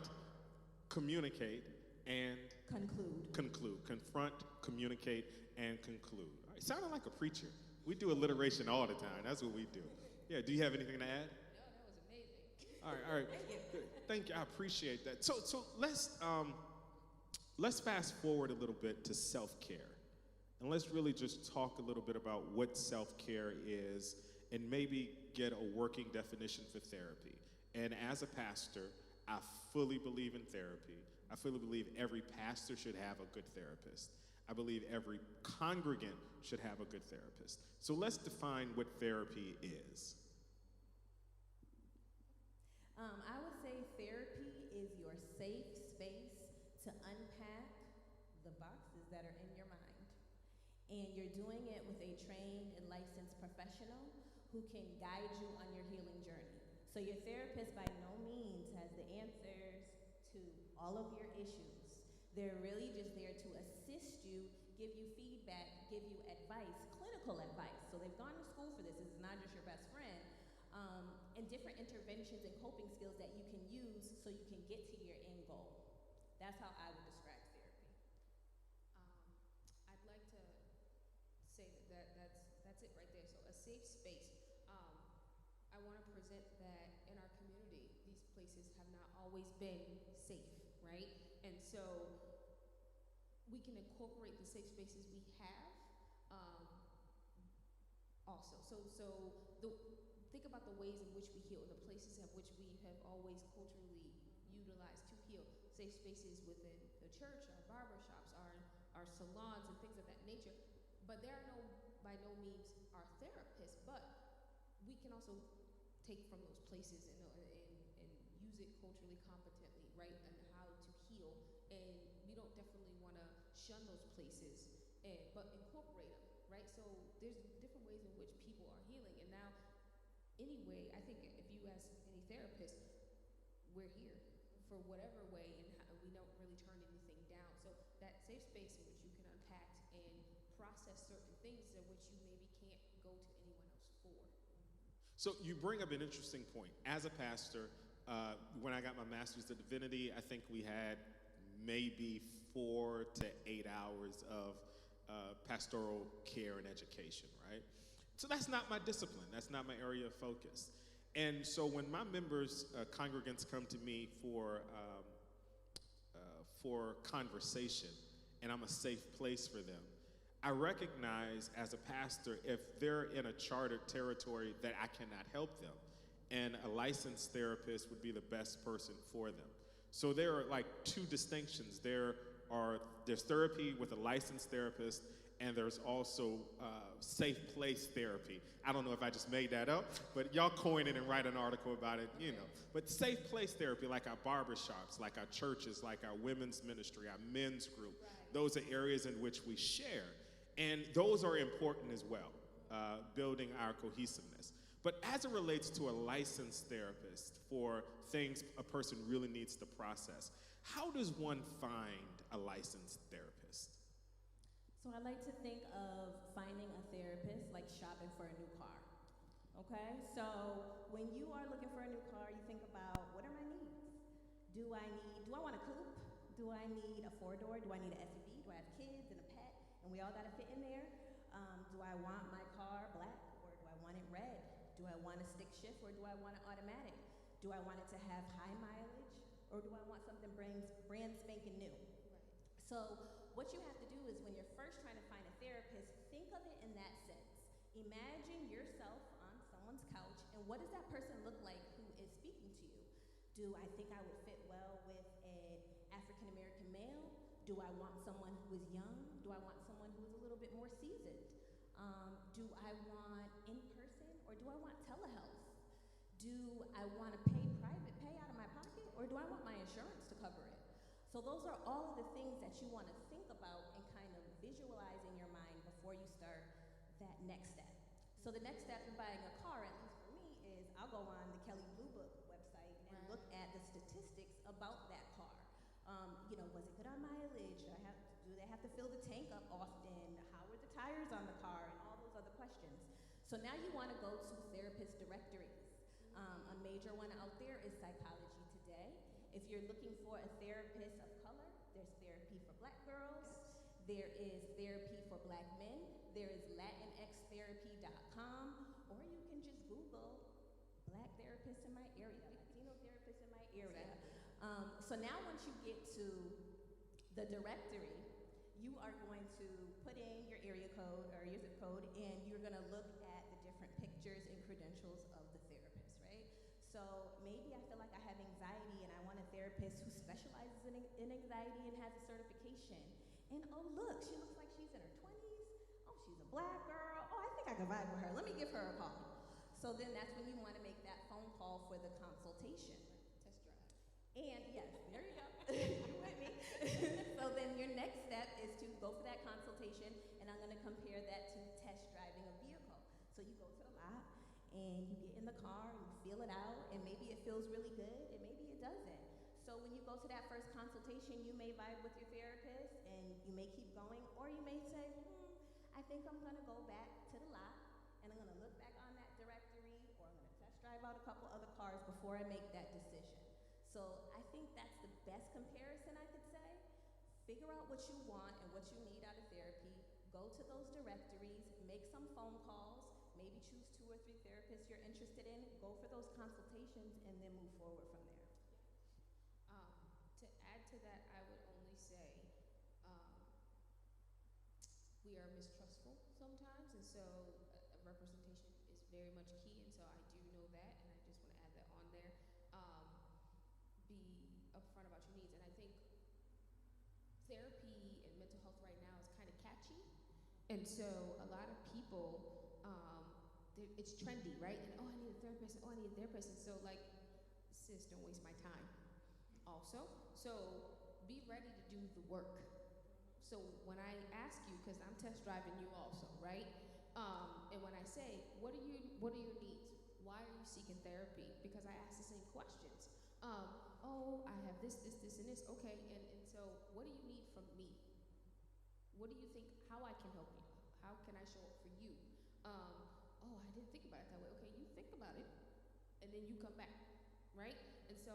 communicate, and conclude. Confront, communicate, and conclude. All right, sounded like a preacher. We do alliteration all the time. That's what we do. Yeah, do you have anything to add? No, that was amazing. All right. Good. Thank you. I appreciate that. So let's fast forward a little bit to self-care. And let's really just talk a little bit about what self-care is and maybe get a working definition for therapy. And as a pastor, I fully believe in therapy. I fully believe every pastor should have a good therapist. I believe every congregant should have a good therapist. So let's define what therapy is. I would say therapy is your safe space to unpack the boxes that are in your mind. And you're doing it with a trained and licensed professional who can guide you on your healing journey. So your therapist by no means has the answers to all of your issues. They're really just there to assist you, give you feedback, give you advice, clinical advice. So they've gone to school for this. This is not just your best friend. And different interventions and coping skills that you can use so you can get to your end goal. That's how I would describe therapy. I'd like to say that's it right there. So a safe space. I want to present that in our community, these places have not always been safe, right? And so we can incorporate the safe spaces we have also. Think about the ways in which we heal, the places in which we have always culturally utilized to heal. Safe spaces within the church, our barbershops, our salons, and things of that nature. But they are by no means our therapists, but we can also take from those places and use it culturally competently, right? And how to heal. And we don't definitely want to shun those places, but incorporate them, right? So there's different ways in which people are healing. And now, anyway, I think if you ask any therapist, we're here for whatever way, and we don't really turn anything down. So that safe space in which you can unpack and process certain things in which you maybe can't go to anyone else for. So you bring up an interesting point. As a pastor, when I got my master's in divinity, I think we had maybe 4 to 8 hours of pastoral care and education, right? So that's not my discipline. That's not my area of focus. And so when my members, congregants, come to me for conversation, and I'm a safe place for them, I recognize as a pastor if they're in a chartered territory that I cannot help them, and a licensed therapist would be the best person for them. So there are like 2 distinctions. There's therapy with a licensed therapist, and there's also safe place therapy. I don't know if I just made that up, but y'all coin it and write an article about it, you know. But safe place therapy, like our barbershops, like our churches, like our women's ministry, our men's group, those are areas in which we share. And those are important as well, building our cohesiveness. But as it relates to a licensed therapist for things a person really needs to process, how does one find a licensed therapist? So I like to think of finding a therapist like shopping for a new car. Okay? So when you are looking for a new car, you think about, what are my needs? Do I want a coupe? Do I need a four-door? Do I need an SUV? Do I have kids and a pet? And we all got to fit in there. Do I want my car black or do I want it red? Do I want a stick shift or do I want it automatic? Do I want it to have high mileage or do I want something brand spanking new? So what you have to do is when you're first trying to find a therapist, think of it in that sense. Imagine yourself on someone's couch and what does that person look like who is speaking to you? Do I think I would fit well with an African American male? Do I want someone who is young? Do I want someone who is a little bit more seasoned? Do I want in-person or do I want telehealth? Do I want to pay private pay out of my pocket or do I want my insurance to cover it? So those are all of the things that you want to think about and kind of visualize in your mind before you start that next step. So the next step in buying a car, at least for me, is I'll go on the Kelley Blue Book website and look at the statistics about that car. Was it good on mileage? Do they have to fill the tank up often? How are the tires on the car? And all those other questions. So now you want to go to therapist directories. A major one out there is Psychology Today. If you're looking for a therapist of color, there's therapy for black girls. There is therapy for black men. There is latinxtherapy.com. Or you can just Google black therapists in my area, Latino therapists in my area. So now once you get to the directory, you are going to put in your area code or your zip code, and you're going to look at the different pictures and credentials of the therapist, right? So maybe I feel like I have anxiety and I want a therapist who specializes in anxiety and has a certification. And oh look, she looks like she's in her 20s. Oh, she's a black girl. Oh, I think I can vibe with her. Let me give her a call. So then that's when you want to make that phone call for the consultation. Test drive. And yes, there you go. You with me. So then your next step is to go for that consultation, and I'm going to compare that to test driving a vehicle. So you go to the lot, and you get in the car, and you feel it out, and maybe it feels really good, and maybe it doesn't. So when you go to that first consultation, you may vibe with your therapist, and you may keep going, or you may say, I think I'm going to go back to the lot, and I'm going to look back on that directory, or I'm going to test drive out a couple other cars before I make that decision. So I think that's the best comparison I could say. Figure out what you want and what you need out of therapy. Go to those directories, make some phone calls, maybe choose 2 or 3 therapists you're interested in, go for those consultations, and then move forward from there. To add to that, I would only say we are mistrustful sometimes, and so representation is very much key, and so I do know that, and I just want to add that on there. Be upfront about your needs, and I think therapy and mental health right now is kind of catchy, and so a lot of people, it's trendy, right? And oh, I need a therapist. Oh, I need a therapist. And so like, sis, don't waste my time. Also, so be ready to do the work. So when I ask you, because I'm test driving you also, right? And when I say, what are your needs? Why are you seeking therapy? Because I ask the same questions. Oh, I have this, and this. Okay, and so what do you need from me? What do you think, how I can help you? How can I show up for you? Oh, I didn't think about it that way. Okay, you think about it, and then you come back, right? And so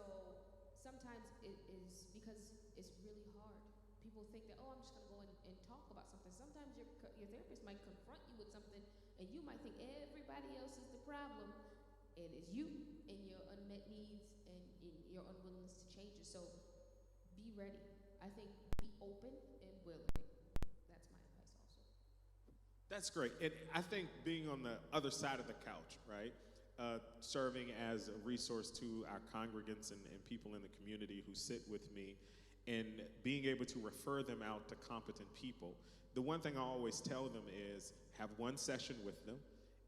sometimes it is because it's really hard. People think that, oh, I'm just gonna go and talk about something. Sometimes your therapist might confront you with something, and you might think everybody else is the problem, and it's you and your unmet needs and your unwillingness to change it. So be ready. I think be open and willing. That's my advice also. That's great. And I think being on the other side of the couch, right? Serving as a resource to our congregants and people in the community who sit with me, and being able to refer them out to competent people, the one thing I always tell them is have one session with them.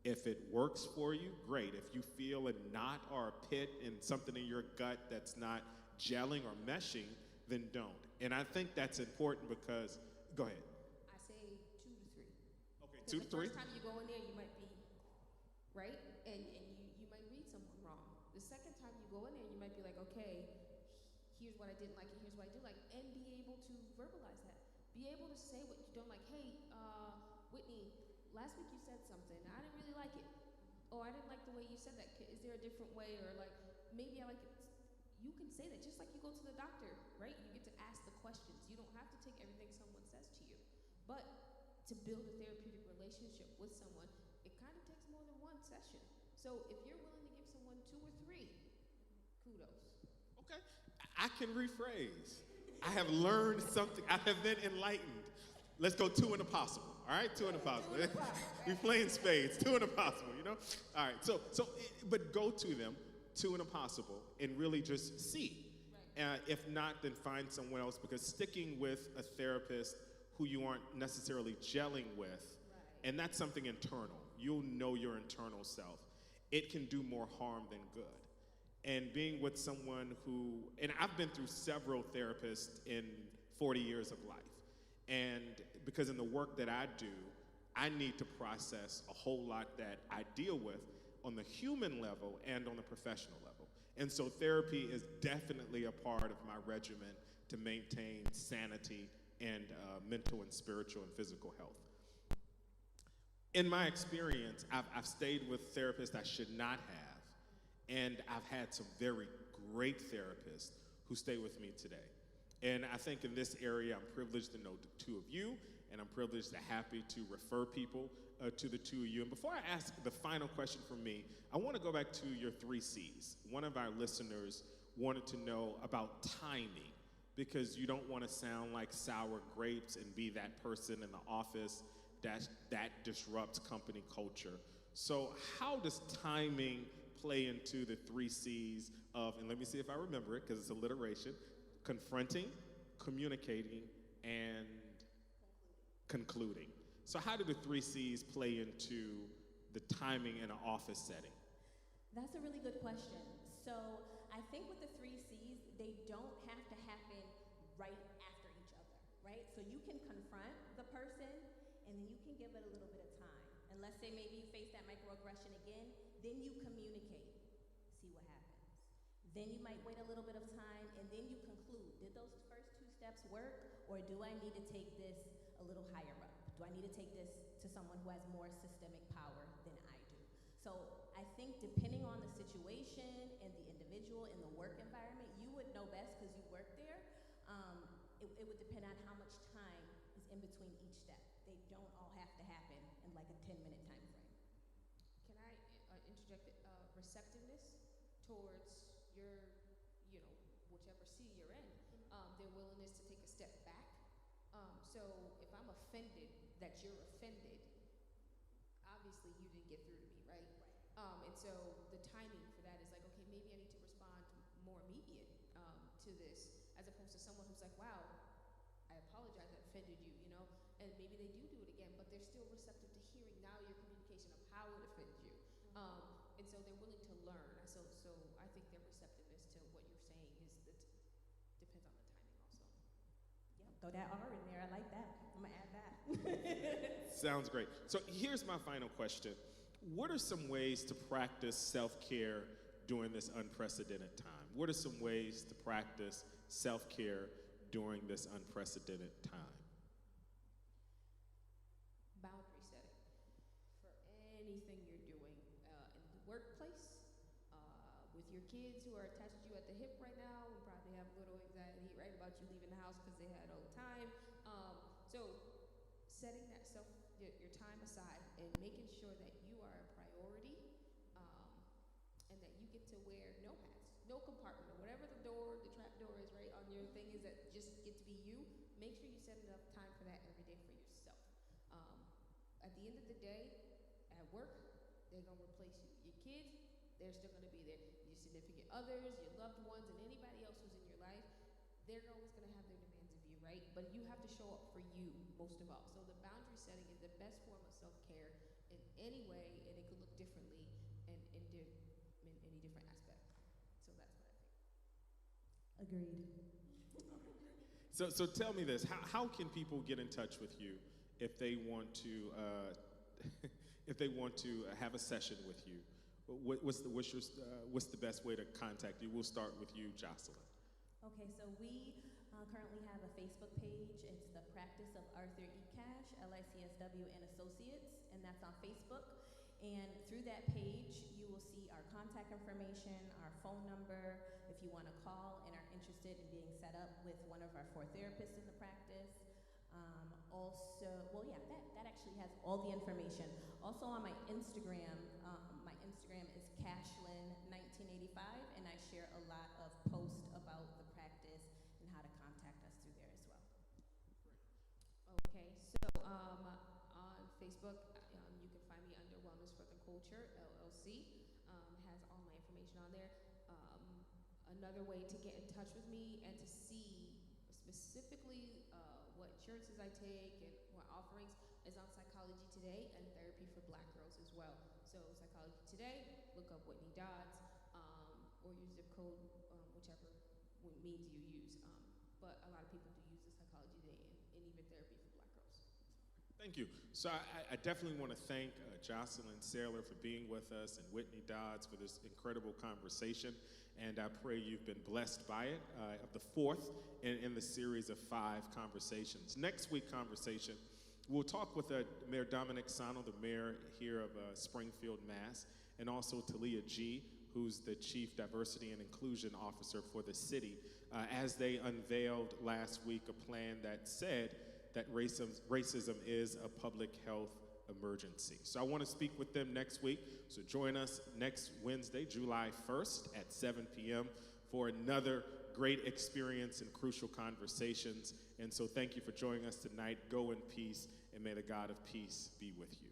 If it works for you, great. If you feel a knot or a pit in something in your gut that's not gelling or meshing, then don't. And I think that's important because, go ahead. I say 2 to 3. Okay, 2 to 3. The first time you go in there, you might be, right? And you might read someone wrong. The second time you go in there, you might be like, okay, here's what I didn't like and here's what I do like, and be able to verbalize that. Be able to say what you don't like. Hey, Whitney, last week you said something. I didn't really like it. Oh, I didn't like the way you said that. Is there a different way? Or like, maybe I like it. You can say that just like you go to the doctor, right? You get to ask the questions. You don't have to take everything someone says to you. But to build a therapeutic relationship with someone, it kind of takes more than one session. So if you're willing to give someone 2 or 3, kudos. Okay, I can rephrase. I have learned something. I have been enlightened. Let's go 2 and a possible. All right, 2 and a possible. We playing spades. 2 and a possible. You know. All right. But go to them, 2 and a possible, and really just see. Right. If not, then find someone else, because sticking with a therapist who you aren't necessarily gelling with, Right. and that's something internal. You'll know your internal self. It can do more harm than good. And being with someone who, and I've been through several therapists in 40 years of life. And because in the work that I do, I need to process a whole lot that I deal with on the human level and on the professional level. And so therapy is definitely a part of my regimen to maintain sanity and mental and spiritual and physical health. In my experience, I've stayed with therapists I should not have, and I've had some very great therapists who stay with me today. And I think in this area, I'm privileged to know the 2 of you, and I'm privileged and happy to refer people to the 2 of you. And before I ask the final question from me, I want to go back to your 3 C's. One of our listeners wanted to know about timing, because you don't want to sound like sour grapes and be that person in the office that disrupts company culture. So how does timing play into the 3 C's of, and let me see if I remember it, because it's alliteration: confronting, communicating, and concluding. So how do the 3 C's play into the timing in an office setting? That's a really good question. So I think with the 3 C's, they don't have to happen right after each other, right? So you can confront the person, and then you can give it a little bit of time. And let's say maybe you face that microaggression again, then you communicate, see what happens. Then you might wait a little bit of time, and then you conclude. Did those first 2 steps work, or do I need to take this a little higher up? Do I need to take this to someone who has more systemic power than I do? So I think depending on the situation and the individual in the work environment, you would know best because you work there. It would depend on how much time is in between each step. They don't all have to happen in like a 10-minute time frame. Can I interject receptiveness towards your, whichever C you're in, their willingness to take a step back. So if I'm offended that you're offended, obviously you didn't get through to me, right? And so the timing for that is like, okay, maybe I need to respond more immediate to this, as opposed to someone who's like, wow, I apologize, I offended you, and maybe they do it again, but they're still receptive to hearing now your communication of how it offended you. And so they're willing to learn. So I think their receptiveness to what you're saying depends on the timing also. Yep, throw that R in there. I like that. I'm gonna add that. Sounds great. So here's my final question. What are some ways to practice self-care during this unprecedented time? What are some ways to practice self-care during this unprecedented time? Boundary setting for anything you're doing in the workplace, with your kids who are attached to you at the hip right now, and probably have a little anxiety, right, about you leaving the house because they had all the time. So setting that your time aside and making sure that you are a priority, and that you get to wear no hats, no compartment, or whatever the trap door is, right, on your thing is that just get to be you. Make sure you set enough time for that every day for yourself. At the end of the day, at work, they're going to replace you. Your kids, they're still going to be there. Your significant others, your loved ones, and anybody else who's in your life, they're always going to have their demands of you, right? But you have to show up for you most of all. So the boundary setting is the best form of self-care in any way, and it could look differently in any different aspect. So that's what I think. Agreed. So tell me this: how can people get in touch with you if they want to if they want to have a session with you? What's the best way to contact you? We'll start with you, Jocelyn. Okay, so we currently have a Facebook page. It's the Practice of Arthur E. Cash, LCSW and Associates, and that's on Facebook. And through that page, you will see our contact information, our phone number, if you want to call and are interested in being set up with one of our 4 therapists in the practice. That actually has all the information. Also on my Instagram is Cashlyn1985, and I share a lot of posts about the practice and how to contact us through there as well. Okay, so on Facebook, you can find me under Wellness for the Culture, LLC. Has all my information on there. Another way to get in touch with me and to see specifically what insurances I take and what offerings is on Psychology Today and Therapy for Black Girls as well. So Psychology Today, look up Whitney Dodds, or use zip code, whichever means you use. But a lot of people do use the Psychology Today and even Therapy for Black Girls. Thank you. So I definitely want to thank Jocelyn Saylor for being with us and Whitney Dodds for this incredible conversation. And I pray you've been blessed by it, of the 4th in the series of 5 conversations. Next week conversation, we'll talk with Mayor Dominic Sano, the mayor here of Springfield, Mass., and also Talia G., who's the Chief Diversity and Inclusion Officer for the city, as they unveiled last week a plan that said that racism is a public health emergency. So I want to speak with them next week. So join us next Wednesday, July 1st at 7 p.m. for another great experience and crucial conversations. And so thank you for joining us tonight. Go in peace, and may the God of peace be with you.